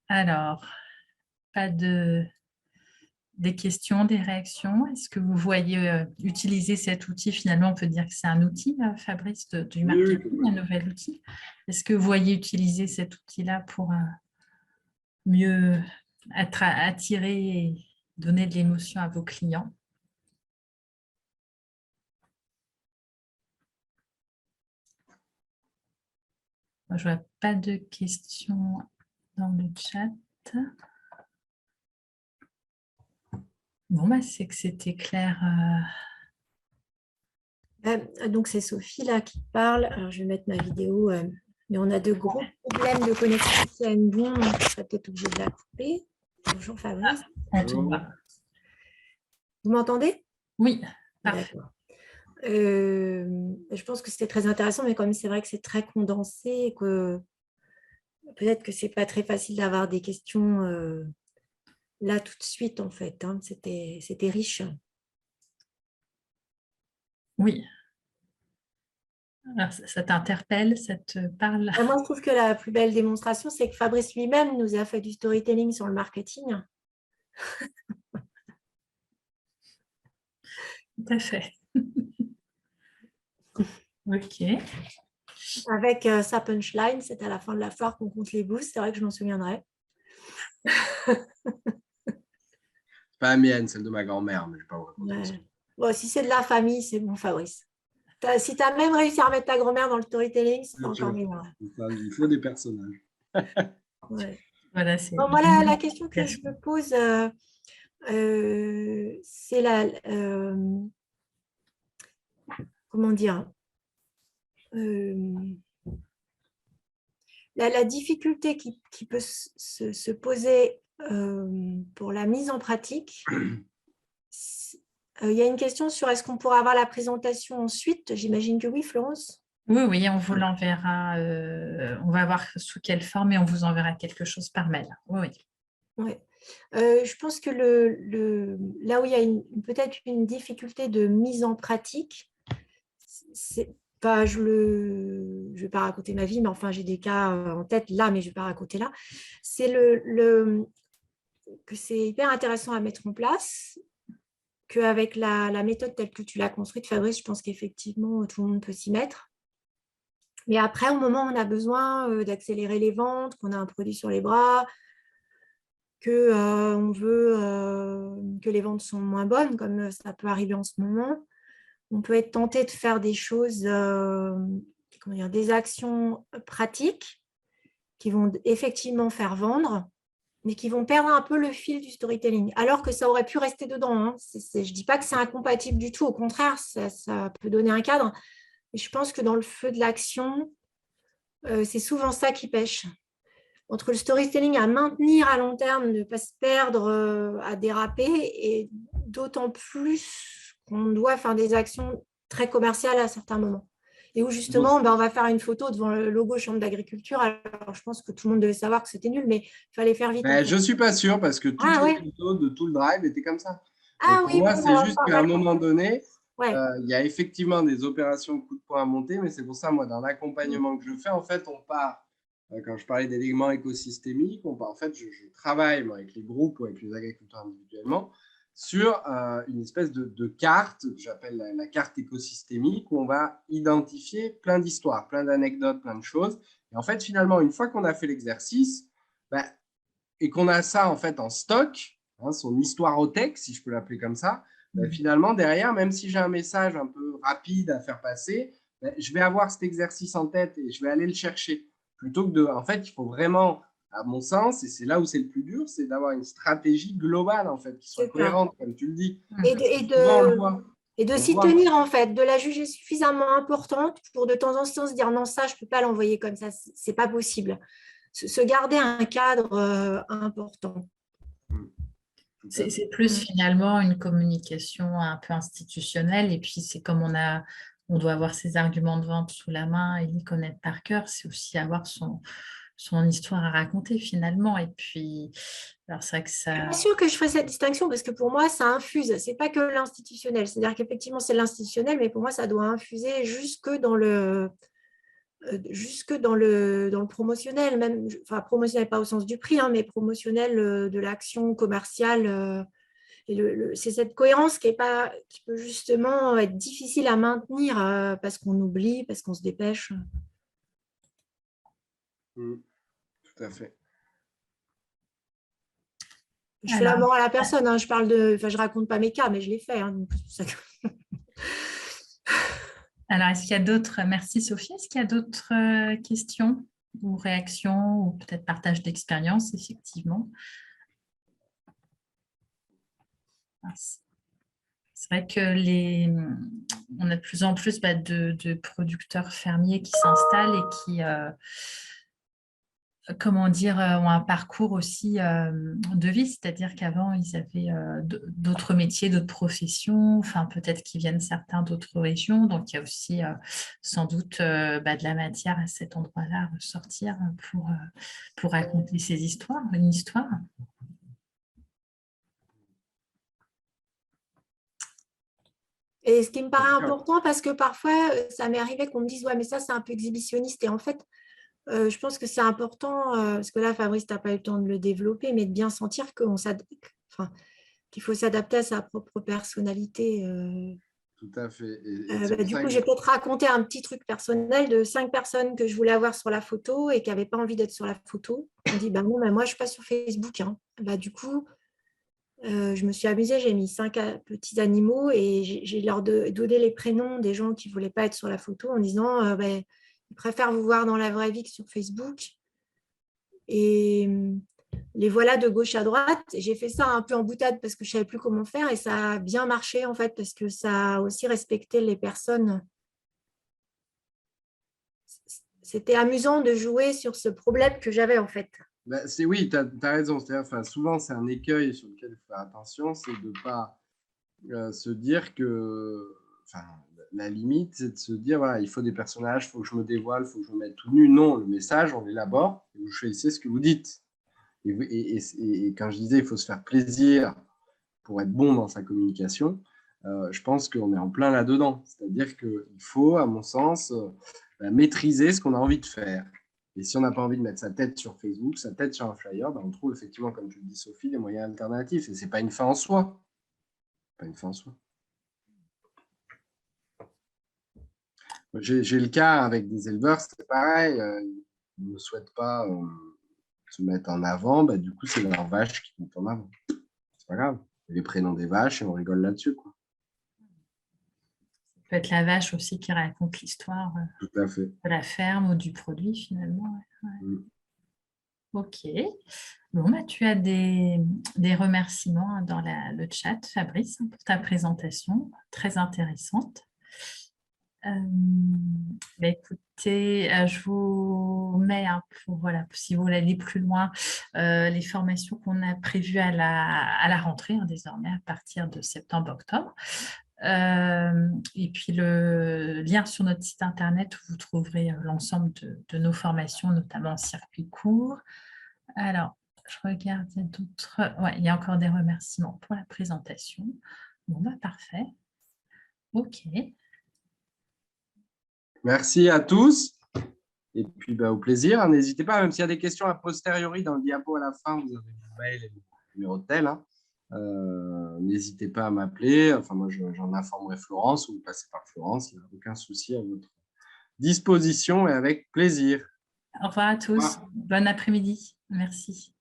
Alors, pas des questions, des réactions? Est-ce que vous voyez utiliser cet outil? Finalement, on peut dire que c'est un outil, Fabrice, du marketing, un nouvel outil. Est-ce que vous voyez utiliser cet outil-là pour mieux attirer et donner de l'émotion à vos clients? Moi, je ne vois pas de questions dans le chat. Bon, c'est que c'était clair. Donc, c'est Sophie là qui parle. Alors, je vais mettre ma vidéo. Mais on a de gros problèmes de connexion qui a une bombe. On sera peut-être obligé de la couper. Bonjour Fabrice. Vous m'entendez? Oui, parfait. Je pense que c'était très intéressant, mais comme c'est vrai que c'est très condensé et que peut-être que c'est pas très facile d'avoir des questions là tout de suite en fait. Hein. C'était riche. Oui. Alors, ça t'interpelle, ça te parle? Moi, je trouve que la plus belle démonstration, c'est que Fabrice lui-même nous a fait du storytelling sur le marketing. Tout à fait. Ok. Avec sa punchline, c'est à la fin de la foire qu'on compte les boosts. C'est vrai que je m'en souviendrai. Pas la mienne, celle de ma grand-mère, mais je ne vais pas vous raconter. Bon, si c'est de la famille, c'est bon, Fabrice. Si tu as même réussi à remettre ta grand-mère dans le storytelling, c'est encore mieux. Il faut des personnages. Ouais. Voilà, bon, la question que je me pose, c'est comment dire, la difficulté qui peut se poser pour la mise en pratique. Il y a une question sur est-ce qu'on pourra avoir la présentation ensuite? J'imagine que oui, Florence. Oui, on vous l'enverra. On va voir sous quelle forme et on vous enverra quelque chose par mail. Oui. Ouais. Je pense que là où il y a peut-être une difficulté de mise en pratique, c'est pas, je ne vais pas raconter ma vie, mais enfin j'ai des cas en tête là, mais je ne vais pas raconter là. C'est que c'est hyper intéressant à mettre en place, qu'avec la méthode telle que tu l'as construite, Fabrice, je pense qu'effectivement, tout le monde peut s'y mettre. Mais après, au moment où on a besoin d'accélérer les ventes, qu'on a un produit sur les bras, qu'on veut que les ventes sont moins bonnes, comme ça peut arriver en ce moment, on peut être tenté de faire des choses, des actions pratiques qui vont effectivement faire vendre, mais qui vont perdre un peu le fil du storytelling, alors que ça aurait pu rester dedans. Hein. Je ne dis pas que c'est incompatible du tout, au contraire, ça peut donner un cadre. Mais je pense que dans le feu de l'action, c'est souvent ça qui pêche. entre le storytelling à maintenir à long terme, ne pas se perdre, à déraper, et d'autant plus qu'on doit faire des actions très commerciales à certains moments. Et où justement, on va faire une photo devant le logo Chambre d'agriculture. Alors, je pense que tout le monde devait savoir que c'était nul, mais il fallait faire vite. Je ne suis pas sûr parce que toutes les photos de tout le drive étaient comme ça. Donc, pour moi, c'est juste qu'à un moment donné, il y a effectivement des opérations coup de poing à monter, mais c'est pour ça, moi, dans l'accompagnement que je fais, en fait, on part, quand je parlais d'éléments écosystémiques, en fait, je travaille moi, avec les groupes ou avec les agriculteurs individuellement sur une espèce de carte que j'appelle la carte écosystémique, où on va identifier plein d'histoires, plein d'anecdotes, plein de choses. Et en fait, finalement, une fois qu'on a fait l'exercice, et qu'on a ça en fait en stock, son histoirothèque, si je peux l'appeler comme ça, finalement, derrière, même si j'ai un message un peu rapide à faire passer, je vais avoir cet exercice en tête et je vais aller le chercher. Plutôt que de… En fait, il faut vraiment, à mon sens, et c'est là où c'est le plus dur, c'est d'avoir une stratégie globale, en fait, qui soit cohérente, comme tu le dis. Et de s'y tenir, en fait, de la juger suffisamment importante pour de temps en temps se dire non, ça, je ne peux pas l'envoyer comme ça, ce n'est pas possible. Se garder un cadre important. C'est plus finalement une communication un peu institutionnelle, et puis c'est comme on doit avoir ses arguments de vente sous la main et les connaître par cœur, c'est aussi avoir son histoire à raconter finalement. Et puis, alors c'est vrai que ça… Je suis pas sûre que je ferais cette distinction parce que pour moi, ça infuse. C'est pas que l'institutionnel. C'est-à-dire qu'effectivement, c'est l'institutionnel, mais pour moi, ça doit infuser jusque dans le promotionnel, même, enfin promotionnel pas au sens du prix, mais promotionnel de l'action commerciale. C'est cette cohérence qui peut justement être difficile à maintenir parce qu'on oublie, parce qu'on se dépêche. Tout à fait. Je fais la morale à la personne, je raconte pas mes cas, mais je l'ai fait. Donc ça... Alors, est-ce qu'il y a d'autres… Merci Sophie. Est-ce qu'il y a d'autres questions ou réactions ou peut-être partage d'expérience, effectivement? C'est vrai que on a de plus en plus de producteurs fermiers qui s'installent et qui… comment dire, ont un parcours aussi de vie, c'est-à-dire qu'avant, ils avaient d'autres métiers, d'autres professions, enfin peut-être qu'ils viennent certains d'autres régions, donc il y a aussi sans doute de la matière à cet endroit-là à ressortir pour raconter ces histoires, une histoire. Et ce qui me paraît important, parce que parfois, ça m'est arrivé qu'on me dise « ouais, mais ça, c'est un peu exhibitionniste », et en fait, je pense que c'est important, parce que là, Fabrice, tu n'as pas eu le temps de le développer, mais de bien sentir qu'il faut s'adapter à sa propre personnalité. Tout à fait. Du coup, j'ai peut-être raconté un petit truc personnel de 5 personnes que je voulais avoir sur la photo et qui n'avaient pas envie d'être sur la photo. On dit, non, moi, je ne suis pas sur Facebook. Du coup, je me suis amusée, j'ai mis 5 petits animaux et j'ai leur donné les prénoms des gens qui ne voulaient pas être sur la photo en disant ils préfèrent vous voir dans la vraie vie que sur Facebook. Et les voilà de gauche à droite. J'ai fait ça un peu en boutade parce que je ne savais plus comment faire et ça a bien marché en fait parce que ça a aussi respecté les personnes. C'était amusant de jouer sur ce problème que j'avais en fait. Oui, tu as raison. Souvent, c'est un écueil sur lequel il faut faire attention, c'est de ne pas se dire que… la limite, c'est de se dire, voilà, il faut des personnages, il faut que je me dévoile, il faut que je me mette tout nu. Non, le message, on l'élabore et vous choisissez ce que vous dites. Et quand je disais, il faut se faire plaisir pour être bon dans sa communication, je pense qu'on est en plein là-dedans. C'est-à-dire qu'il faut, à mon sens, maîtriser ce qu'on a envie de faire. Et si on n'a pas envie de mettre sa tête sur Facebook, sa tête sur un flyer, on trouve effectivement, comme tu le dis, Sophie, des moyens alternatifs. Et ce n'est pas une fin en soi. Pas une fin en soi. J'ai le cas avec des éleveurs, c'est pareil. Ils ne souhaitent pas se mettre en avant. Du coup, c'est leurs vaches qui mettent en avant. C'est pas grave. Les prénoms des vaches et on rigole là-dessus, quoi. Ça peut être la vache aussi qui raconte l'histoire de la ferme ou du produit finalement. Ouais. Ok. Bon, tu as des remerciements dans le chat, Fabrice, pour ta présentation, très intéressante. Bah, écoutez, je vous mets voilà, si vous voulez aller plus loin, les formations qu'on a prévues à la rentrée, hein, désormais à partir de septembre-octobre. Et puis le lien sur notre site internet où vous trouverez l'ensemble de nos formations, notamment en circuit court. Alors, je regarde, il y a d'autres. Ouais, il y a encore des remerciements pour la présentation. Bon, bah, parfait. OK. Merci à tous. Et puis, au plaisir. N'hésitez pas, même s'il y a des questions a posteriori dans le diapo à la fin, vous avez mon mail et mon numéro de tel. N'hésitez pas à m'appeler. Enfin, moi, j'en informerai Florence ou vous passez par Florence. Il n'y a aucun souci à votre disposition et avec plaisir. Au revoir à tous. Bon après-midi. Merci.